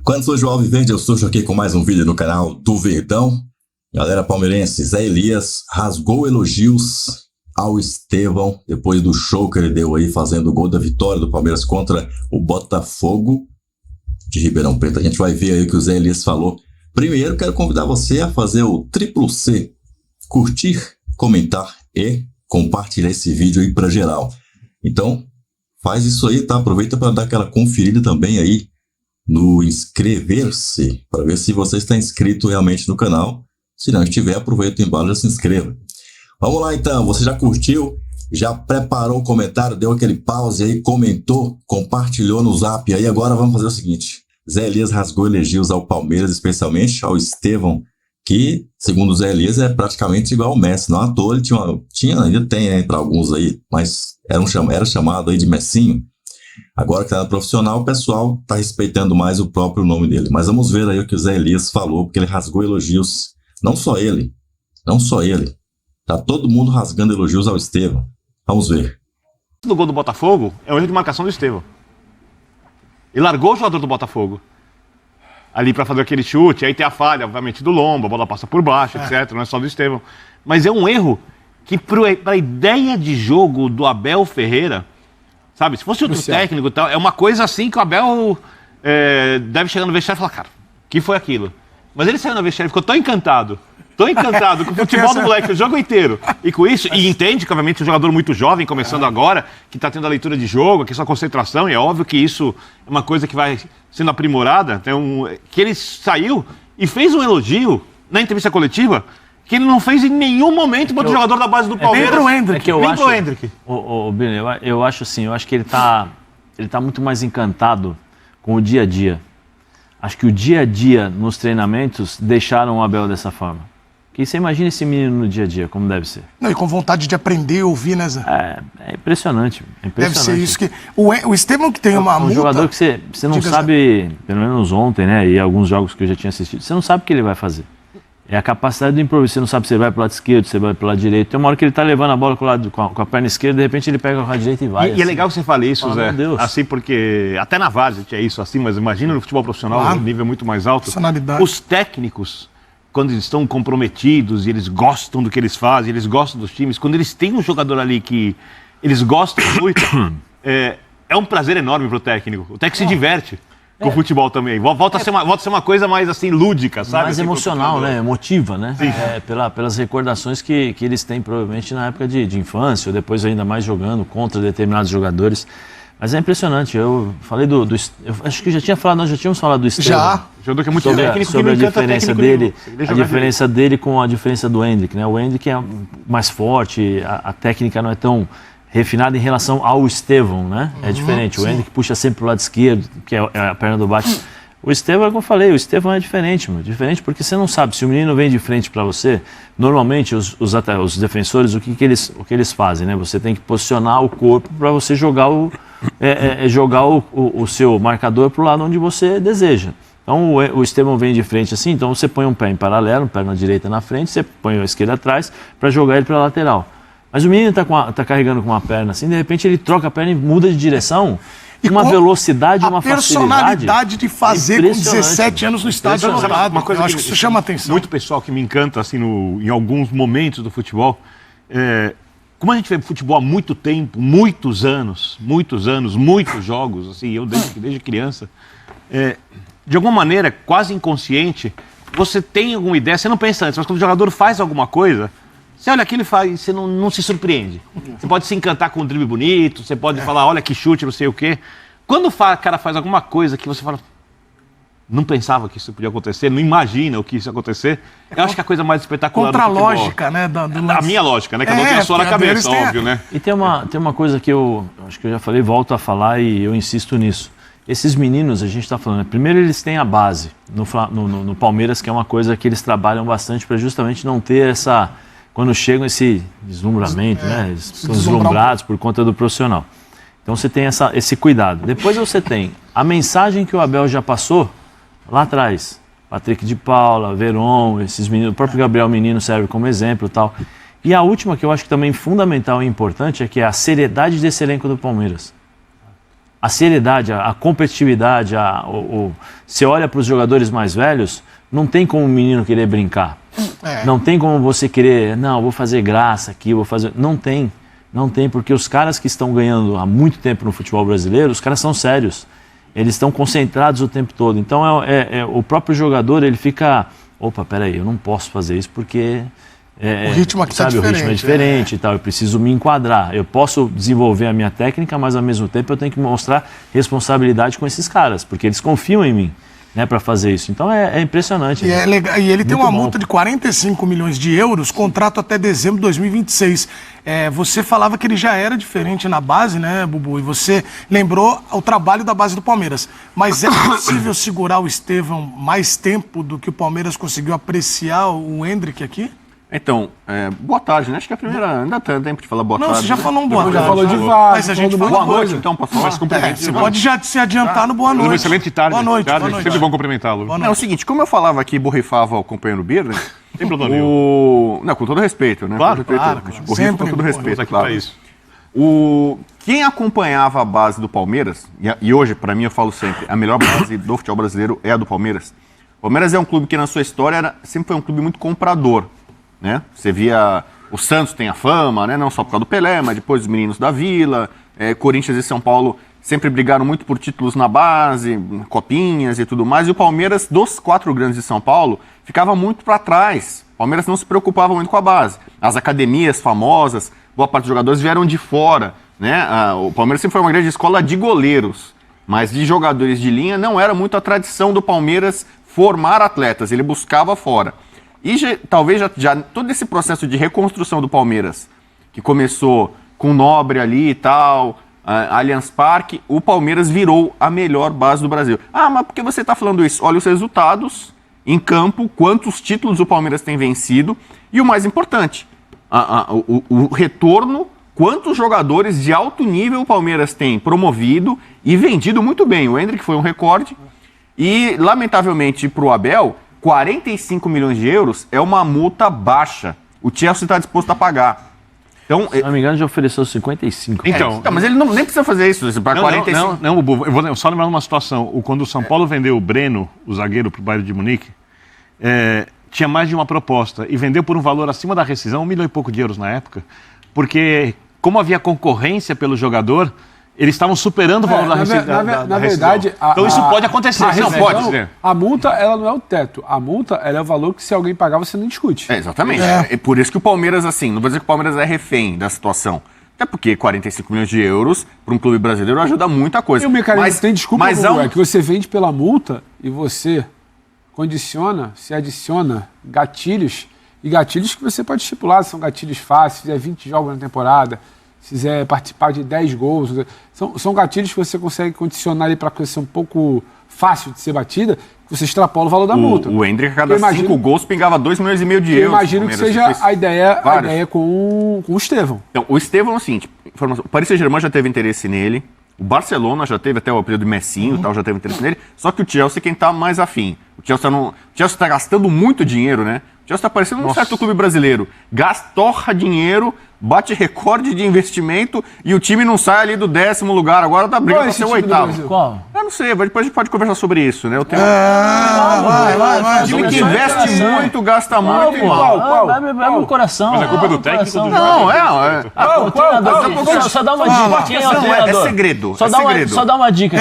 Quando surge o Alviverde, eu surjo aqui com mais um vídeo no canal do Verdão. Galera palmeirense, Zé Elias rasgou elogios ao Estevão depois do show que ele deu aí fazendo o gol da vitória do Palmeiras contra o Botafogo de Ribeirão Preto. A gente vai ver aí o que o Zé Elias falou. Primeiro, quero convidar você a fazer o triplo C, curtir, comentar e compartilhar esse vídeo aí para geral. Então, faz isso aí, tá? Aproveita para dar aquela conferida também aí no inscrever-se, para ver se você está inscrito realmente no canal. Se não estiver, aproveita embaixo e se inscreva. Vamos lá então, você já curtiu? Já preparou o comentário, deu aquele pause aí, comentou, compartilhou no zap aí. Ainda vamos fazer o seguinte: Zé Elias rasgou elogios ao Palmeiras, especialmente ao Estevão, que, segundo o Zé Elias, é praticamente igual ao Messi. Não à toa, ele ainda tem, né, para alguns aí, mas era chamado aí de Messinho. Agora que está no profissional, o pessoal está respeitando mais o próprio nome dele. Mas vamos ver aí o que o Zé Elias falou, porque ele rasgou elogios. Não só ele. Tá todo mundo rasgando elogios ao Estevão. Vamos ver. No gol do Botafogo é um erro de marcação do Estevão. Ele largou o jogador do Botafogo ali para fazer aquele chute, aí tem a falha, obviamente, do Lomba, a bola passa por baixo, etc. Não é só do Estevão. Mas é um erro que, para a ideia de jogo do Abel Ferreira, sabe, se fosse outro técnico e tal, é uma coisa assim que o Abel deve chegar no vestiário e falar, cara, o que foi aquilo? Mas ele saiu no vestiário e ficou tão encantado com o futebol do moleque o jogo inteiro. E com isso, e entende que, obviamente, um jogador muito jovem, começando agora, que está tendo a leitura de jogo, que é só concentração, e é óbvio que isso é uma coisa que vai sendo aprimorada. Que ele saiu e fez um elogio na entrevista coletiva que ele não fez em nenhum momento para o jogador da base do Palmeiras. Nem pro Hendrick. Bini, eu acho assim, eu acho que ele tá muito mais encantado com o dia a dia. Acho que o dia a dia nos treinamentos deixaram o Abel dessa forma. Porque você imagina esse menino no dia a dia, como deve ser. Não, e com vontade de aprender, ouvir, né, Zé? É impressionante. Deve ser isso que... O Estevão que tem uma multa... Um jogador que você não sabe, pelo menos ontem, né, e alguns jogos que eu já tinha assistido, você não sabe o que ele vai fazer. É a capacidade do improviso. Você não sabe se ele vai pro lado esquerdo, se ele vai pro lado direito. Tem uma hora que ele tá levando a bola com a perna esquerda, de repente ele pega com a direita e vai. E é legal que você fale isso, Zé. Meu Deus. Assim, porque até na várzea tinha isso assim, mas imagina no futebol profissional, um nível muito mais alto. Os técnicos, quando eles estão comprometidos e eles gostam do que eles fazem, eles gostam dos times, quando eles têm um jogador ali que eles gostam muito, é um prazer enorme pro técnico. O técnico se diverte com o futebol também. Volta a ser uma coisa mais assim, lúdica, sabe? Mais assim, emocional, né? Emotiva, né? Pelas recordações que eles têm, provavelmente, na época de infância, ou depois ainda mais jogando contra determinados jogadores. Mas é impressionante. Eu falei eu acho que nós já tínhamos falado do Estevão. Já. Jogador que é muito técnico, sobre a diferença dele, a diferença dele com a diferença do Hendrick, né? O Hendrick é mais forte, a técnica não é tão refinada em relação ao Estevão, né? É diferente. O Hendrick puxa sempre pro lado esquerdo, que é a perna do bate. O Estevão, como eu falei, o Estevão é diferente, diferente porque você não sabe, se o menino vem de frente para você, normalmente os defensores, o que eles fazem, né? Você tem que posicionar o corpo para você jogar o seu marcador pro lado onde você deseja. Então o Estevão vem de frente assim, então você põe um pé em paralelo, perna direita na frente, você põe a esquerda atrás para jogar ele para a lateral. Mas o menino tá carregando com uma perna assim, de repente ele troca a perna e muda de direção. E uma velocidade, uma facilidade. A personalidade de fazer com 17 anos no estádio anotado. Uma coisa eu acho que isso chama atenção. Muito pessoal que me encanta assim, em alguns momentos do futebol. Como a gente vê futebol há muito tempo, muitos anos, muitos jogos, assim, eu desde criança, de alguma maneira, quase inconsciente, você tem alguma ideia, você não pensa antes, mas quando o jogador faz alguma coisa, você olha aquilo e faz, você não se surpreende. Você pode se encantar com um drible bonito, você pode falar, olha que chute, não sei o quê. Quando o cara faz alguma coisa que você fala, não pensava que isso podia acontecer, não imagina o que isso ia acontecer, eu acho que é a coisa mais espetacular do futebol. Contra a lógica, né? A minha lógica, né? Cada um tem a sua na cabeça, óbvio, né? E tem uma coisa que eu acho que eu já falei, volto a falar e eu insisto nisso. Esses meninos, a gente está falando, primeiro eles têm a base no Palmeiras, que é uma coisa que eles trabalham bastante para justamente não ter essa... Quando chegam esse deslumbramento, né? Eles são deslumbrados por conta do profissional. Então você tem esse cuidado. Depois você tem a mensagem que o Abel já passou lá atrás. Patrick de Paula, Veron, esses meninos, o próprio Gabriel Menino serve como exemplo e tal. E a última que eu acho que também fundamental e importante é que é a seriedade desse elenco do Palmeiras. a seriedade, a competitividade, você olha para os jogadores mais velhos, não tem como o menino querer brincar. Não tem como você querer, não, vou fazer graça aqui, vou fazer... Não tem, porque os caras que estão ganhando há muito tempo no futebol brasileiro, os caras são sérios. Eles estão concentrados o tempo todo. Então, o próprio jogador, ele fica... Opa, peraí, eu não posso fazer isso porque... o ritmo aqui está diferente. O ritmo é diferente e tal, eu preciso me enquadrar. Eu posso desenvolver a minha técnica, mas ao mesmo tempo eu tenho que mostrar responsabilidade com esses caras, porque eles confiam em mim, né, para fazer isso. Então é impressionante. E ele tem uma multa de 45 milhões de euros, contrato até dezembro de 2026. Você falava que ele já era diferente na base, né, Bubu? E você lembrou o trabalho da base do Palmeiras. Mas é possível segurar o Estevão mais tempo do que o Palmeiras conseguiu apreciar o Hendrick aqui? Então, boa tarde, né? Acho que a primeira... Ainda tem tempo de falar boa tarde. Não, você já falou um boa tarde. Já falou de vários. Mas a gente falou boa noite, então, posso falar? Você pode já se adiantar no boa noite. Uma excelente tarde. Boa noite. Sempre bom cumprimentá-lo. É o seguinte, como eu falava aqui e borrifava o companheiro Birner... Sem problema nenhum. Não, com todo respeito, né? Claro. Borrifa com todo respeito, Aqui claro. pra isso. Quem acompanhava a base do Palmeiras, e hoje, para mim, eu falo sempre, a melhor base do futebol brasileiro é a do Palmeiras. O Palmeiras é um clube que, na sua história, sempre foi um clube muito comprador. Né? Você via o Santos tem a fama, né? Não só por causa do Pelé, mas depois os meninos da Vila, Corinthians e São Paulo sempre brigaram muito por títulos na base, copinhas e tudo mais, e o Palmeiras, dos 4 grandes de São Paulo, ficava muito para trás. O Palmeiras não se preocupava muito com a base. As academias famosas, boa parte dos jogadores vieram de fora, né? O Palmeiras sempre foi uma grande escola de goleiros, mas de jogadores de linha não era muito a tradição do Palmeiras formar atletas, ele buscava fora. E talvez já todo esse processo de reconstrução do Palmeiras, que começou com o Nobre ali e tal, Allianz Parque, o Palmeiras virou a melhor base do Brasil. Ah, mas por que você está falando isso? Olha os resultados em campo, quantos títulos o Palmeiras tem vencido e o mais importante, o retorno, quantos jogadores de alto nível o Palmeiras tem promovido e vendido muito bem. O Hendrick foi um recorde e, lamentavelmente, para o Abel... 45 milhões de euros é uma multa baixa. O Chelsea está disposto a pagar. Então, se não me engano, já ofereceu 55. Então, mas ele nem precisa fazer isso. Para 45. Não, Bubu, eu vou só lembrar uma situação. Quando o São Paulo vendeu o Breno, o zagueiro, para o Bayern de Munique, tinha mais de uma proposta e vendeu por um valor acima da rescisão, 1 milhão e pouco de euros na época, porque como havia concorrência pelo jogador, eles estavam superando o valor da rescisão. Na verdade... Então isso pode acontecer, não pode dizer. A multa, ela não é o teto. A multa, ela é o valor que se alguém pagar, você não discute. Exatamente. É por isso que o Palmeiras, assim, não vou dizer que o Palmeiras é refém da situação. Até porque 45 milhões de euros para um clube brasileiro ajuda muita coisa. E o mecanismo tem desculpa, é que você vende pela multa e você se adiciona gatilhos, e gatilhos que você pode estipular, são gatilhos fáceis, se fizer 20 jogos na temporada, se quiser participar de 10 gols. São gatilhos que você consegue condicionar ali para coisa ser um pouco fácil de ser batida, que você extrapola o valor da multa. O Hendrick, a cada 5 gols, pingava 2,5 milhões de euros. Eu imagino que seja a ideia com o Estevão. Então, o Estevão é o seguinte, o Paris Saint-Germain já teve interesse nele, o Barcelona já teve até o apelido de Messinho, tal, já teve interesse nele, só que o Chelsea quem está mais afim. O Chelsea está gastando muito dinheiro, né? O Chelsea está parecendo um certo clube brasileiro. Torra dinheiro, bate recorde de investimento e o time não sai ali do 10º lugar. Agora tá brigando para ser o 8º. Qual? Eu não sei, depois a gente pode conversar sobre isso, né? Vai. O time que investe muito, gasta muito. Qual? Vai no coração. Mas a culpa é do técnico? Não, O treinador. Só dá uma dica. Quem é o treinador? É segredo. Só dá uma dica.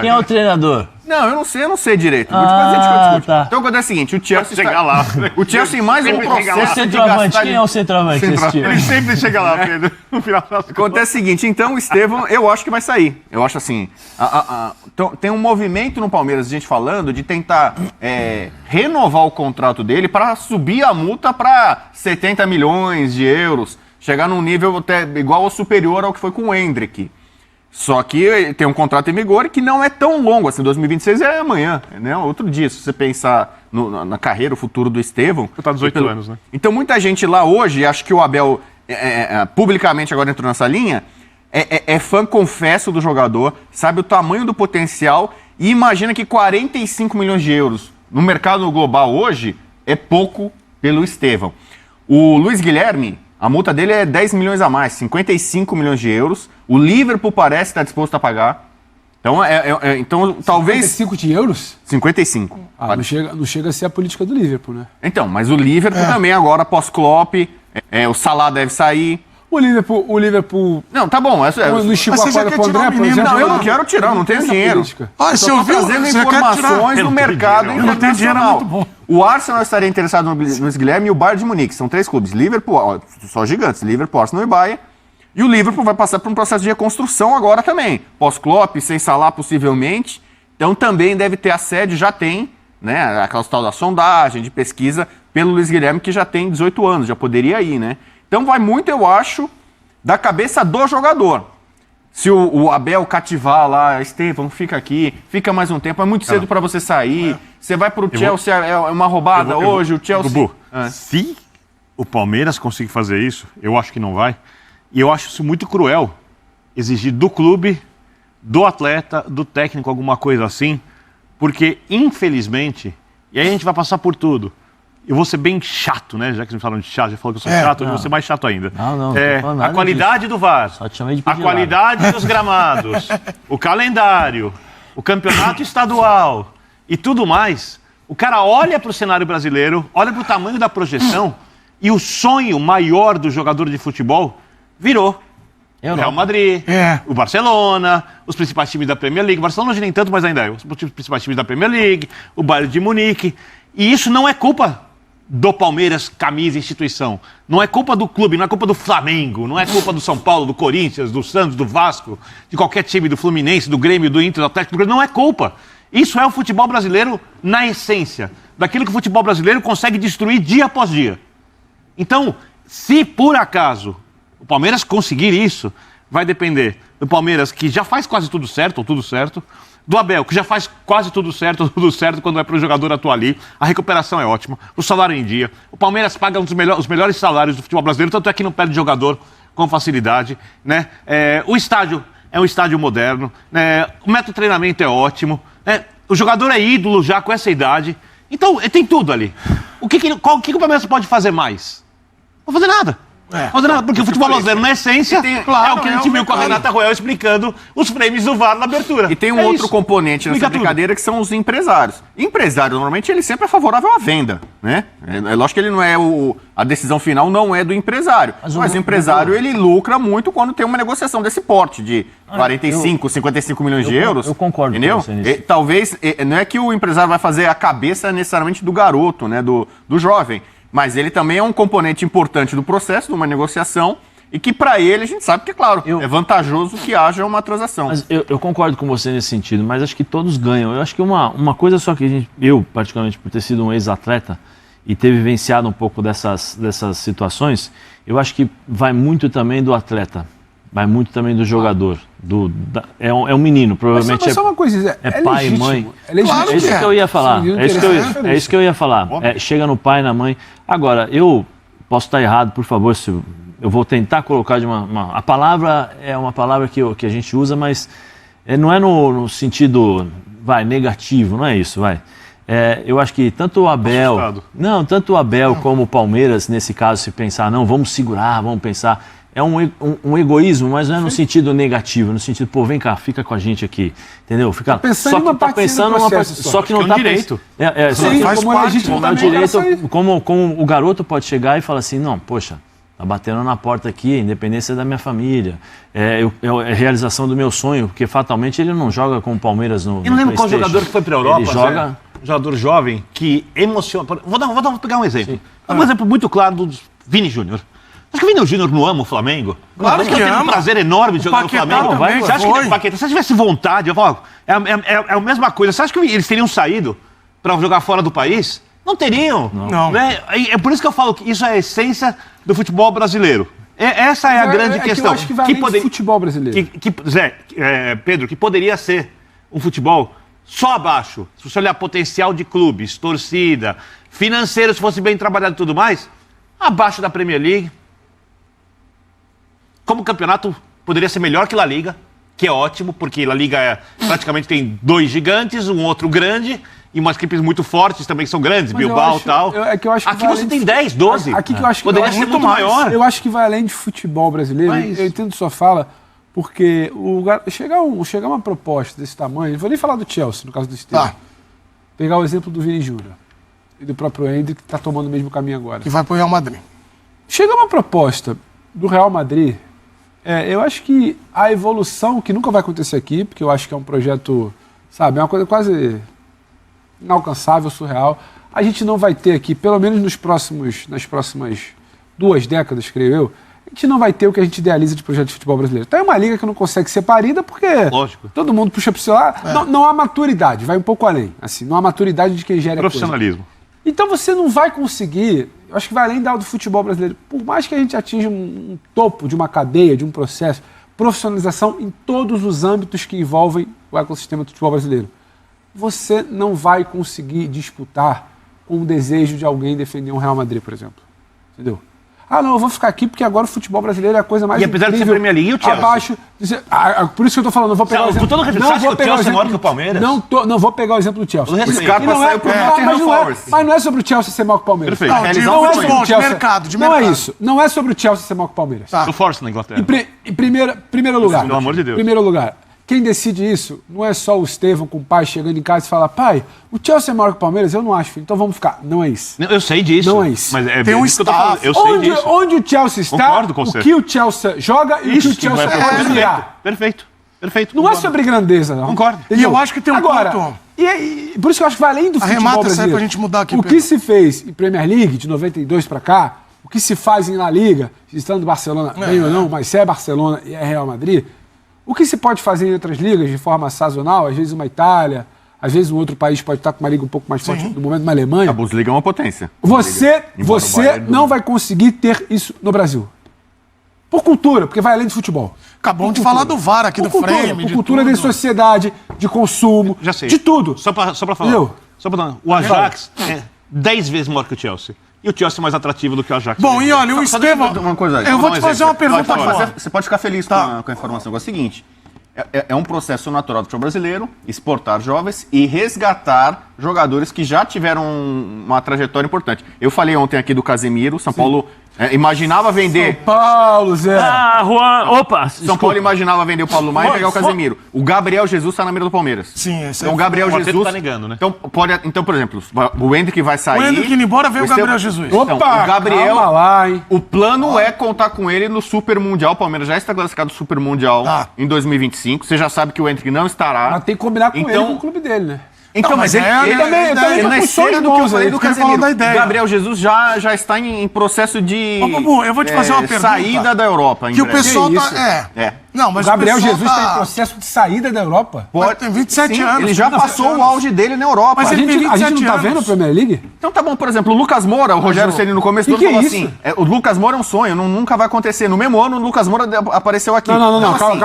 Quem é o treinador? Não, eu não sei direito. Depois a gente discute. Tá. Então, quando é o seguinte, o Chelsea chegar lá. O Chelsea mais um processo de centroavante. gastar... Quem é o centroavante desse time? Ele sempre chega lá, Pedro. No final Acontece o seguinte, então o Estevão, eu acho que vai sair. Eu acho assim, tem um movimento no Palmeiras, a gente falando, de tentar renovar o contrato dele para subir a multa para 70 milhões de euros, chegar num nível até igual ou superior ao que foi com o Hendrick. Só que tem um contrato em vigor que não é tão longo, assim, 2026 é amanhã, né? Outro dia, se você pensar na carreira, o futuro do Estevão... Tá 18 anos, né? Então muita gente lá hoje, acho que o Abel publicamente agora entrou nessa linha, é fã, confesso, do jogador, sabe o tamanho do potencial e imagina que 45 milhões de euros no mercado global hoje é pouco pelo Estevão. O Luiz Guilherme... A multa dele é 10 milhões a mais, 55 milhões de euros. O Liverpool parece estar disposto a pagar. Então, então talvez... 55 de euros? 55. Não chega a ser a política do Liverpool, né? Então, mas o Liverpool também agora, pós-Klopp, o Salah deve sair. O Liverpool... Não, tá bom. Mas você já quer tirar o menino? Não, eu não quero tirar, não tenho dinheiro. Você ouviu? Trazendo Você quer informações tirar? do mercado Eu não tenho dinheiro, é internacional. muito bom. O Arsenal estaria interessado no Luiz Guilherme e o Bayern de Munique. São 3 clubes. Liverpool, só gigantes. Liverpool, Arsenal e Bayern. E o Liverpool vai passar por um processo de reconstrução agora também. Pós-Klopp, sem Salah possivelmente. Então também deve ter a sede, já tem, né? Aquela tal da sondagem, de pesquisa, pelo Luiz Guilherme, que já tem 18 anos, já poderia ir, né? Então vai muito, eu acho, da cabeça do jogador. Se o Abel cativar lá, Estevão, fica aqui, fica mais um tempo, é muito cedo para você sair. Você vai pro Chelsea, é uma roubada hoje, o Chelsea... Bubu, se o Palmeiras conseguir fazer isso, eu acho que não vai, e eu acho isso muito cruel, exigir do clube, do atleta, do técnico, alguma coisa assim, porque, infelizmente, e aí a gente vai passar por tudo. Eu vou ser bem chato, né? Já que vocês falaram de chato, já falou que eu sou chato, eu vou ser mais chato ainda. Não a qualidade do VAR, Só te chamei de a pedilarado. qualidade dos gramados, o calendário, o campeonato estadual e tudo mais. O cara olha para o cenário brasileiro, olha para o tamanho da projeção e o sonho maior do jogador de futebol virou o Real Madrid, o Barcelona, os principais times da Premier League. O Barcelona hoje nem tanto, mas ainda é. Os principais times da Premier League, o Bayern de Munique. E isso não é culpa do Palmeiras, camisa, instituição. Não é culpa do clube, não é culpa do Flamengo, não é culpa do São Paulo, do Corinthians, do Santos, do Vasco, de qualquer time, do Fluminense, do Grêmio, do Inter, do Atlético, do Grêmio. Não é culpa. Isso é o futebol brasileiro na essência, daquilo que o futebol brasileiro consegue destruir dia após dia. Então, se por acaso o Palmeiras conseguir isso, vai depender do Palmeiras, que já faz quase tudo certo, ou tudo certo, do Abel, que já faz quase tudo certo quando é para o jogador atuar ali. A recuperação é ótima, o salário em dia. O Palmeiras paga os melhores salários do futebol brasileiro, tanto é que não perde jogador com facilidade, né? O estádio é um estádio moderno, né? O método de treinamento é ótimo, né? O jogador é ídolo já com essa idade. Então, tem tudo ali. O que o Palmeiras pode fazer mais? Não fazer nada. Porque o futebol brasileiro, na essência, é o que a gente viu com a Renata Royal explicando os frames do VAR na abertura. E tem um outro componente nessa brincadeira que são os empresários. Empresário, normalmente, ele sempre é favorável à venda, né? É lógico que ele não é a decisão final não é do empresário. Mas o empresário, ele lucra muito quando tem uma negociação desse porte de 55 milhões de euros. Eu concordo entendeu? com você nisso. Talvez, não é que o empresário vai fazer a cabeça necessariamente do garoto, né? Do jovem. Mas ele também é um componente importante do processo, de uma negociação, e que para ele a gente sabe que, claro, é vantajoso que haja uma transação. Mas eu concordo com você nesse sentido, mas acho que todos ganham. Eu acho que uma coisa só que eu, particularmente por ter sido um ex-atleta e ter vivenciado um pouco dessas situações, eu acho que vai muito também do atleta, vai muito também do jogador. É um menino, provavelmente mas só uma coisa, é pai e mãe. É legítimo. Claro É isso que eu ia falar. É isso que eu ia falar. Chega no pai e na mãe. Agora, eu posso estar errado, por favor, se eu vou tentar colocar de a palavra é uma palavra que a gente usa, mas não é no sentido negativo, não é isso, eu acho que tanto o Abel como o Palmeiras, nesse caso, se pensar, não, vamos segurar, vamos pensar. É um egoísmo, mas não é no sentido negativo, no sentido, pô, vem cá, fica com a gente aqui, entendeu? Fica pensando em uma partida do processo, só que não tá direito. Sim, faz parte, como direito, como o garoto pode chegar e falar assim, não, poxa, tá batendo na porta aqui, independência da minha família, é a realização do meu sonho, porque fatalmente ele não joga com o Palmeiras no Eu não lembro qual jogador que foi pra Europa, ele joga... Um jogador jovem que emociona. Vou pegar um exemplo. Um exemplo muito claro do Vini Júnior. Acho que o Vini Júnior não ama o Flamengo. Claro que ama. Tem um prazer enorme de jogar no Flamengo. Você acha que Paquetá, se tivesse vontade, eu falo, é a mesma coisa. Você acha que eles teriam saído para jogar fora do país? Não teriam. Não. Né? É por isso que eu falo que isso é a essência do futebol brasileiro. Essa é a grande questão. Eu acho que vai além do futebol brasileiro. Pedro, que poderia ser um futebol só abaixo. Se você olhar potencial de clubes, torcida, financeiro, se fosse bem trabalhado e tudo mais, abaixo da Premier League. Como o campeonato poderia ser melhor que La Liga, que é ótimo, porque La Liga praticamente tem 2 gigantes, um outro grande, e umas equipes muito fortes também que são grandes, mas Bilbao e tal. Aqui você tem 10, 12. Aqui que eu acho que poderia ser muito maior. Eu acho que vai além de futebol brasileiro. Eu entendo sua fala, Porque chegar uma proposta desse tamanho, não vou nem falar do Chelsea, no caso do Estevam. Pegar o exemplo do Vini Júnior e do próprio Endrick, que está tomando o mesmo caminho agora. Que vai pro Real Madrid. Chega uma proposta do Real Madrid, eu acho que a evolução, que nunca vai acontecer aqui, porque eu acho que é um projeto, sabe, é uma coisa quase inalcançável, surreal. A gente não vai ter aqui, pelo menos nas próximas 2 décadas, creio eu, a gente não vai ter o que a gente idealiza de projeto de futebol brasileiro. Então é uma liga que não consegue ser parida porque todo mundo puxa pro seu lado. Não há maturidade, vai um pouco além. Assim, não há maturidade de quem gera Profissionalismo. Coisa. Então você não vai conseguir, eu acho que vai além do futebol brasileiro. Por mais que a gente atinja um topo de uma cadeia, de um processo, profissionalização em todos os âmbitos que envolvem o ecossistema do futebol brasileiro, você não vai conseguir disputar com o desejo de alguém defender um Real Madrid, por exemplo. Entendeu? Não, eu vou ficar aqui porque agora o futebol brasileiro é a coisa mais incrível. E apesar de ser Premier League, e o Chelsea? Abaixo, por isso que eu tô falando, não vou pegar o exemplo. Com todo respeito, você acha que o Chelsea é maior que o Palmeiras? Não vou pegar o exemplo do Chelsea. O Scarpa saiu pro Nottingham Forest. Mas não é sobre o Chelsea ser maior que o Palmeiras. Perfeito. Não é sobre o Chelsea. De mercado. Não é isso. Não é sobre o Chelsea ser maior que o Palmeiras. Do Force na Inglaterra. Em primeiro lugar. Pelo amor de Deus. Primeiro lugar. Quem decide isso não é só o Estevam com o pai chegando em casa e falar: pai, o Chelsea é maior que o Palmeiras? Eu não acho, filho, então vamos ficar. Não é isso. Não, eu sei disso. Não é isso. Mas Tem um isso que eu tô falando. Eu sei disso. Onde o Chelsea está, Concordo com você. o que o Chelsea joga e o que o Chelsea pode ganhar. Perfeito. Não é sobre grandeza, não. Concordo. E eu acho que tem um ponto. E por isso que eu acho que vai além do futebol Arremata brasileiro. pra gente mudar aqui, O Pedro. que se fez em Premier League, de 92 para cá, o que se faz em La Liga, estando Barcelona, bem ou não, mas se é Barcelona e é Real Madrid, o que se pode fazer em outras ligas de forma sazonal, às vezes uma Itália, às vezes um outro país pode estar com uma liga um pouco mais forte, no momento uma Alemanha. A Bundesliga é uma potência. Você não vai conseguir ter isso no Brasil. Por cultura, porque vai além de futebol. Acabamos de falar do VAR aqui, do frame. Por cultura de sociedade, de consumo, Já sei. de tudo. Só pra falar. Entendeu? Só pra dar. O Ajax é 10 vezes maior que o Chelsea. E o Chelsea é mais atrativo do que o Ajax. Bom, e olha, o Estevam... Uma coisa aí. Eu vou te fazer uma pergunta agora. Você pode ficar feliz com a informação. É o seguinte, é um processo natural do futebol brasileiro exportar jovens e resgatar jogadores que já tiveram uma trajetória importante. Eu falei ontem aqui do Casemiro, São Paulo imaginava vender... Paulo, Zé. Juan, opa! São Paulo imaginava vender o Paulo Maia e pegar o Casemiro. O Gabriel Jesus está na mira do Palmeiras. Sim, esse Então o Gabriel O Arteta Jesus... tá negando, né? Então, por exemplo, o Endrick vai sair... O Endrick indo embora, veio o Gabriel Jesus. Então, o Gabriel... calma lá, hein? O plano é contar com ele no Super Mundial. O Palmeiras já está classificado no Super Mundial em 2025. Você já sabe que o Endrick não estará. Mas tem que combinar com ele, Então- com o clube dele, né? Então, Não, mas mas ele também na tô com esteira sonhos do que eu bons falei aí, do eu quero falar Casemiro. da ideia. Gabriel Jesus já está em processo de Ô, Bubu, eu vou te fazer uma pergunta. saída da Europa. em Que o breve. pessoal Que tá... isso? É. Não, mas O Gabriel pessoal Jesus está em processo de saída da Europa. Mas tem 27 Sim, anos. Ele já 27 passou anos. o auge dele na Europa. Mas A ele tem gente não 27 tá vendo a anos. Premier League? Então tá bom, por exemplo, o Lucas Moura, o Rogério Ceni no começo do ano que falou é assim, isso? o Lucas Moura é um sonho, nunca vai acontecer. No mesmo ano, o Lucas Moura apareceu aqui. Não. Então, assim,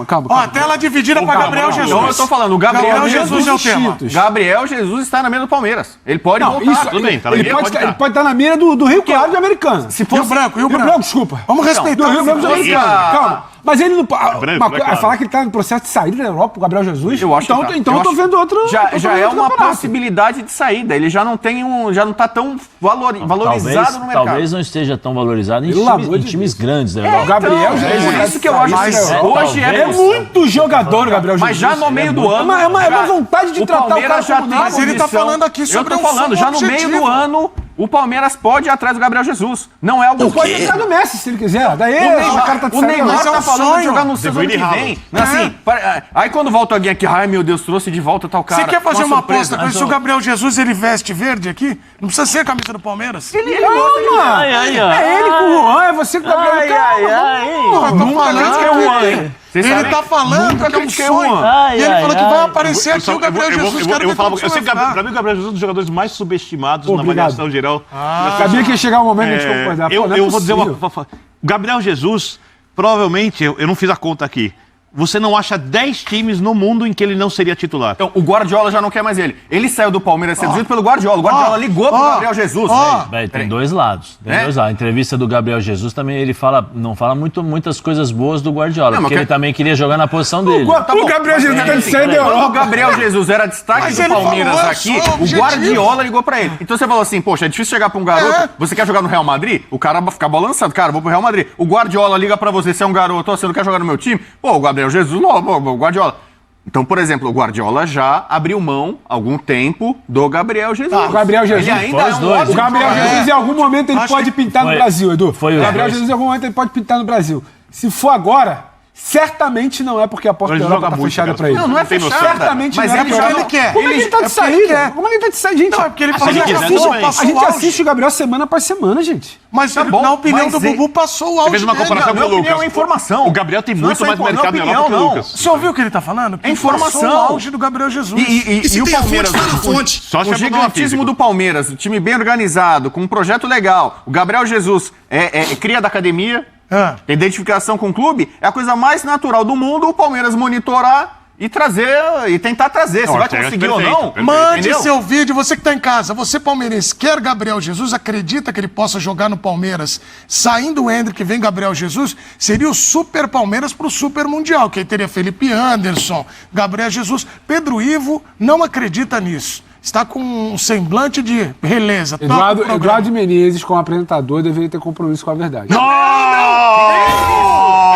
Calma. Ó, tela dividida pra Gabriel Jesus. Então eu tô falando, o Gabriel Jesus é o tema. Gabriel Jesus está na mira do Palmeiras. Ele pode Não, voltar. isso, tudo bem, tá ele, bem, pode pode estar, tá. ele pode estar na mira do Rio Claro de Americana. Se E o fosse... branco, e o Rio branco? Branco, desculpa. Vamos respeitar. Do Rio Branco de o Americana. Ah, Calma. Mas ele não pode. branco, é claro. Falar que ele está no processo de saída da Europa, o Gabriel Jesus? Eu acho então, que tá. então eu tô acho- vendo outro. Já tô é vendo outro uma campeonato. possibilidade de saída. Ele já não tem já não tá tão valorizado no mercado. Talvez não esteja tão valorizado em Pelo times, amor em de times grandes da O Europa. Gabriel Então, Jesus. por isso que eu acho Mas que hoje talvez- É muito jogador o Gabriel Jesus. Mas já no meio do ano. É uma vontade de o tratar o Palmeiras cara já como tem nada. Mas ele tá condição. falando aqui sobre Eu tô falando, já no meio objetivo. do ano, o Palmeiras pode ir atrás do Gabriel Jesus. Não é algo Ele pode entrar no Messi se ele quiser. Daí O Neymar, o cara tá de o saída. Neymar mas é tá um falando sonho. de jogar no Santos ano que Bruyne e vem. Assim, aí quando volta alguém aqui, ai meu Deus, trouxe de volta tal cara. Você quer fazer uma surpresa. aposta com isso? Se o Gabriel Jesus ele veste verde aqui, não precisa ser a camisa do Palmeiras. Ele gosta de Calma. Ai, ai, ai. É ele com o Juan, é você com o Gabriel. Eu tô falando que é o ai. Vocês Ele sabem? tá falando Nunca que é um critiquei sonho. o Juan. Ai, E ele ai, falou que ai. vai aparecer aqui o Gabriel Jesus. Eu Quero vou ver falar, como eu sei vai que ficar. pra mim o Gabriel Jesus é um dos jogadores mais subestimados na Obrigado. avaliação geral. Sabia que ia chegar o momento de a gente concordar. Pô, não é Eu vou dizer possível. uma. O Gabriel Jesus, provavelmente, eu não fiz a conta aqui, você não acha 10 times no mundo em que ele não seria titular. Então, o Guardiola já não quer mais ele. Ele saiu do Palmeiras seduzido pelo Guardiola. O Guardiola ligou pro Gabriel Jesus. Tem dois lados. A entrevista do Gabriel Jesus também, ele não fala muitas coisas boas do Guardiola, porque ele também queria jogar na posição dele. O Gabriel Jesus tá de sair da Quando o Europa. Gabriel Jesus era destaque do Palmeiras aqui, o Guardiola ligou pra ele. Então você falou assim, poxa, é difícil chegar pra um garoto, você quer jogar no Real Madrid? O cara vai ficar balançado, cara, vou pro Real Madrid. O Guardiola liga pra você, você é um garoto, você não quer jogar no meu time? Pô, o Gabriel Jesus, não, o Guardiola. Então, por exemplo, o Guardiola já abriu mão, há algum tempo, do Gabriel Jesus. O Gabriel Jesus. Ele ainda é um dois. ótimo O Gabriel jogador. Jesus, em algum momento, ele pode pintar no Foi- Brasil, Edu. foi O os Gabriel dois. Jesus, em algum momento, ele pode pintar no Brasil. Se for agora, certamente não é porque a porta Ele da Europa joga tá muito, fechada cara. pra ele. Não é tem noção. fechada. Certamente mas não é ele porque já ele quer. Como é que ele tá de É porque ele saída? quer. Como é que ele tá de saída? Gente, Não, é porque ele a falou gente que assiste, quiser, a gente assiste o Gabriel semana após semana, gente. Mas bom, na opinião mas do Bubu, passou o Você auge fez uma dele. comparação Não, com o minha opinião Lucas. é informação. O Gabriel tem Não é muito só mais opinião, mercado na opinião, Europa que o não. Lucas. Você ouviu o que ele tá falando? Que É informação. passou o auge do Gabriel Jesus. E o Palmeiras, Só se o é bom gigantismo físico. do Palmeiras, o time bem organizado, com um projeto legal. O Gabriel Jesus é cria da academia, tem identificação com o clube. É a coisa mais natural do mundo o Palmeiras monitorar e trazer, e tentar trazer. Se vai Ortega, conseguir ou perfeito, não, perfeito. Mande entendeu? seu vídeo, você que tá em casa, você palmeirense, quer Gabriel Jesus, acredita que ele possa jogar no Palmeiras? Saindo o Endrick, vem Gabriel Jesus, seria o Super Palmeiras pro Super Mundial, que aí teria Felipe Anderson, Gabriel Jesus. Pedro Ivo não acredita nisso. Está com um semblante de beleza. Toca o programa. Eduardo Menezes, como apresentador, deveria ter compromisso com a verdade.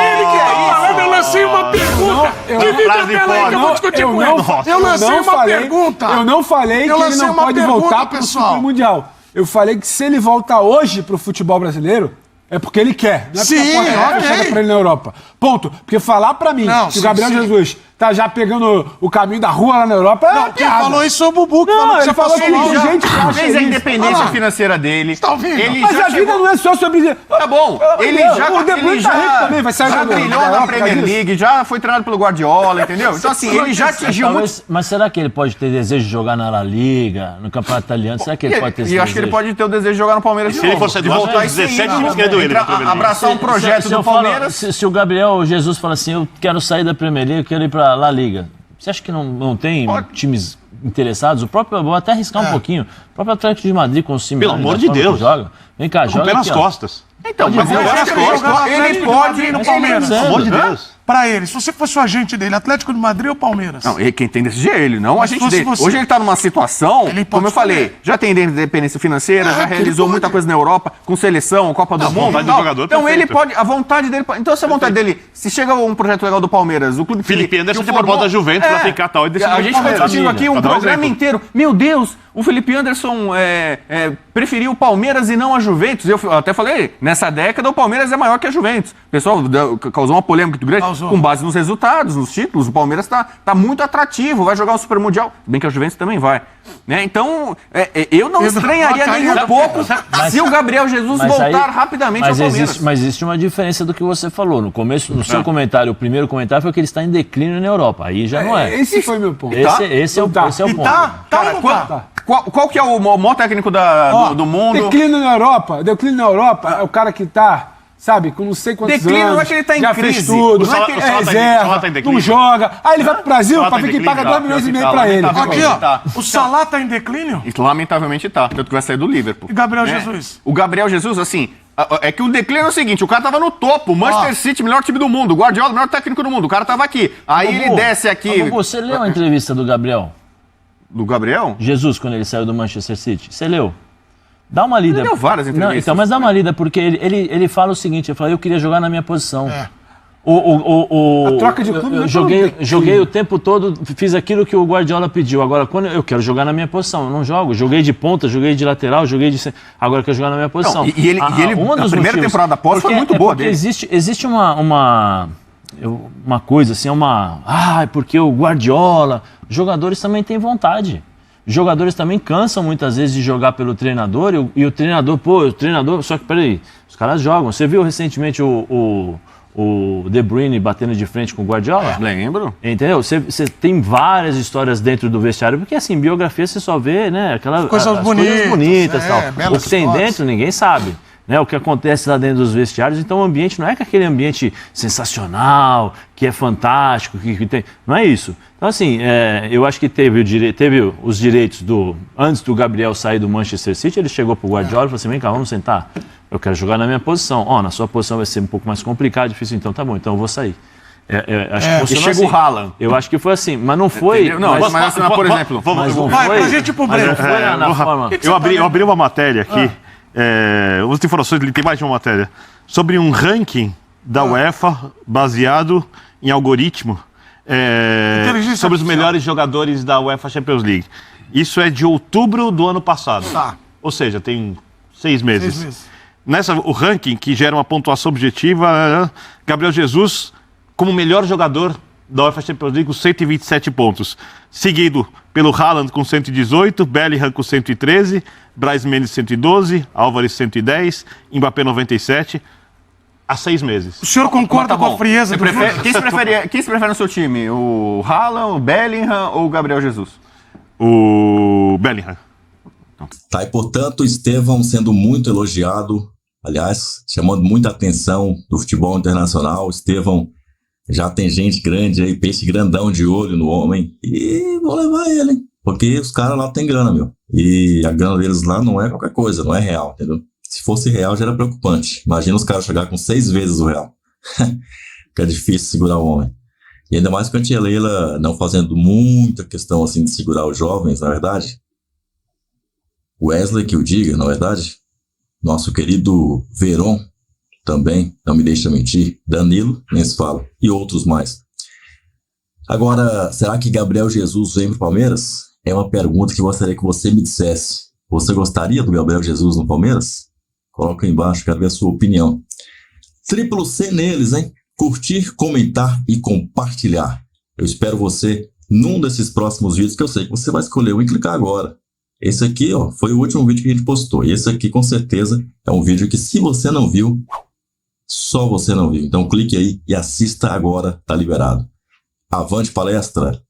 Ele que tá falando, eu lancei uma pergunta. Divide a tela aí que eu vou discutir com ele. Eu lancei uma pergunta. Eu não falei que ele lancei não uma pode pergunta, voltar pro pessoal. Super Mundial. Eu falei que se ele voltar hoje pro futebol brasileiro, é porque ele quer. Não é porque Sim, a porta tá fechada ok. pra ele na Europa. Ponto. Porque falar pra mim Não, que sim, o Gabriel sim. Jesus tá já pegando o caminho da rua lá na Europa é Não, quem piada. falou isso foi o Bubu, que Não, falou que ele já falou passou que ele o auge. tem gente que acha fez a isso. Olha independência lá. financeira dele. Tá ouvindo? Ele Mas já a vida chegou- não é só sobre... Tá bom, ele já, O De Bruyne ele tá rico já, também, vai sair já da- brilhou da na Europa por Premier causa disso. League, já foi treinado pelo Guardiola, entendeu? Então assim, ele já atingiu muito... Mas será que ele pode ter desejo de jogar na La Liga, no Campeonato Italiano? Será que ele pode ter esse E acho que ele desejo? pode ter o desejo de jogar no Palmeiras de se ele novo. fosse De atual, voltar tem e ser 17 ídolo, times querendo ele na Premier League. abraçar um projeto do eu falo- Palmeiras. se o Gabriel Jesus fala assim, eu quero sair da Premier League, eu quero ir pra La Liga. Você acha que não tem times interessados? O próprio, vou até arriscar um pouquinho, o próprio Atlético de Madrid com o Simeone, Pelo amor da de forma que Deus. joga. Vem cá, Com o joga pé nas aqui, ó. costas. Então, mas eu Ele acho quer jogar no que Atlético ele de pode... Madrid no ele- Palmeiras. Pelo amor de Deus. Pra ele, se você fosse o agente dele, Atlético de Madrid ou Palmeiras? Não, quem tem decidir é ele, não a Mas gente se fosse dele. você- Hoje ele tá numa situação, Ele pode como eu falei, escolher. já tem independência financeira, já que ele realizou pode. muita coisa na Europa, com seleção, Copa do A Mundo vontade e tal. do jogador, Então ele perfeito. pode, a vontade dele... Então se a vontade dele, se chega um projeto legal do Palmeiras, o clube... Felipe que Anderson o tem proposta da Juventus pra ficar tal, e decidiu A gente pro vai Palmeiras. discutindo aqui um Pra dar um programa exemplo. inteiro. Meu Deus, o Felipe Anderson preferiu o Palmeiras e não a Juventus. Eu até falei, nessa década o Palmeiras é maior que a Juventus. O pessoal causou uma polêmica muito grande, Causou. com base nos resultados, nos títulos. O Palmeiras tá muito atrativo, vai jogar o Super Mundial. Se bem que a Juventus também vai. Né? Então, eu não estranharia nem um pouco se o Gabriel Jesus Mas voltar aí- rapidamente ao Palmeiras. Mas existe uma diferença do que você falou. No começo, no seu comentário, o primeiro comentário foi que ele está em declínio na Europa. Aí já não é. Esse foi meu ponto. Esse é o ponto. Tá ou não tá? Qual que é o maior técnico do mundo? Declínio na Europa é o cara que tá, sabe, com não sei quantos Declínio anos. não é que ele tá em já crise. fez tudo, O Salah- o Salah tá em- o reserva, Salah tá em declínio. não joga. Aí ele vai pro Brasil Salah pra tá em ver que paga declínio, 2 milhões e meio tá, pra ele. lamentavelmente. Aqui, ó. Tá. O Salah tá em declínio? E lamentavelmente tá, tanto que vai sair do Liverpool. E Gabriel né? Jesus? O Gabriel Jesus, assim, é que o declínio é o seguinte, o cara tava no topo, o Manchester City, melhor time do mundo, o Guardiola, melhor técnico do mundo, o cara tava aqui. Aí ele desce aqui... Você leu a entrevista do Gabriel Do Gabriel? Jesus quando ele saiu do Manchester City? Você leu? Dá uma lida. Ele deu várias entrevistas. Não, então, mas dá uma lida, porque ele fala o seguinte, ele fala, eu queria jogar na minha posição. A troca de clube eu não joguei o tempo todo, fiz aquilo que o Guardiola pediu. Agora, quando eu quero jogar na minha posição, eu não jogo. Joguei de ponta, joguei de lateral, agora eu quero jogar na minha posição. Não, e ele na primeira temporada após foi muito boa porque dele. Existe uma coisa assim, porque o Guardiola, jogadores também têm vontade. Jogadores também cansam muitas vezes de jogar pelo treinador e o treinador, só que peraí, os caras jogam. Você viu recentemente o De Bruyne batendo de frente com o Guardiola? Lembro. Entendeu? Você tem várias histórias dentro do vestiário, porque assim, biografia você só vê, né, Coisas as coisas bonitas é, tal. O belas que tem histórias. dentro ninguém sabe. né, o que acontece lá dentro dos vestiários. Então o ambiente não é aquele ambiente sensacional, que é fantástico, que tem... Não é isso. Então assim, eu acho que teve os direitos antes do Gabriel sair do Manchester City, ele chegou pro Guardiola e falou assim, vem cá, vamos sentar. Eu quero jogar na minha posição. Na sua posição vai ser um pouco mais complicado, difícil, então tá bom, então eu vou sair. Acho que funcionou chega assim. o Haaland. Eu acho que foi assim, mas não foi... Não, mas por exemplo... Mas não Vai, foi, pra gente ir pro Breno. não foi na forma... Eu abri uma matéria aqui, umas informações, tem mais de uma matéria, sobre um ranking da UEFA baseado em algoritmo sobre os melhores jogadores da UEFA Champions League. Isso é de outubro do ano passado. Tá. Ou seja, tem 6 meses. O ranking, que gera uma pontuação objetiva, Gabriel Jesus como melhor jogador da UEFA Champions League com 127 pontos. Seguido pelo Haaland com 118, Bellingham com 113, Brais Mendes 112, Álvares 110, Mbappé 97, há 6 meses. O senhor concorda com a frieza do Quem se prefere no seu time? O Haaland, o Bellingham ou o Gabriel Jesus? O Bellingham. Tá, e portanto, o Estevão sendo muito elogiado, aliás, chamando muita atenção do futebol internacional. O Estevão já tem gente grande aí, peixe grandão de olho no homem, e vou levar ele, hein? Porque os caras lá têm grana, meu. E a grana deles lá não é qualquer coisa, não é real, entendeu? Se fosse real já era preocupante. Imagina os caras chegar com 6 vezes o real. Fica difícil segurar o homem. E ainda mais com a tia Leila não fazendo muita questão assim de segurar os jovens, na verdade. Wesley que o diga, na verdade. Nosso querido Veron também, não me deixa mentir. Danilo, nem se fala. E outros mais. Agora, será que Gabriel Jesus vem pro Palmeiras? É uma pergunta que eu gostaria que você me dissesse. Você gostaria do Gabriel Jesus no Palmeiras? Coloca aí embaixo, quero ver a sua opinião. Triplo C neles, hein? Curtir, comentar e compartilhar. Eu espero você num desses próximos vídeos que eu sei que você vai escolher um e clicar agora. Esse aqui, foi o último vídeo que a gente postou. E esse aqui, com certeza, é um vídeo que se você não viu, só você não viu. Então clique aí e assista agora, tá liberado. Avante palestra!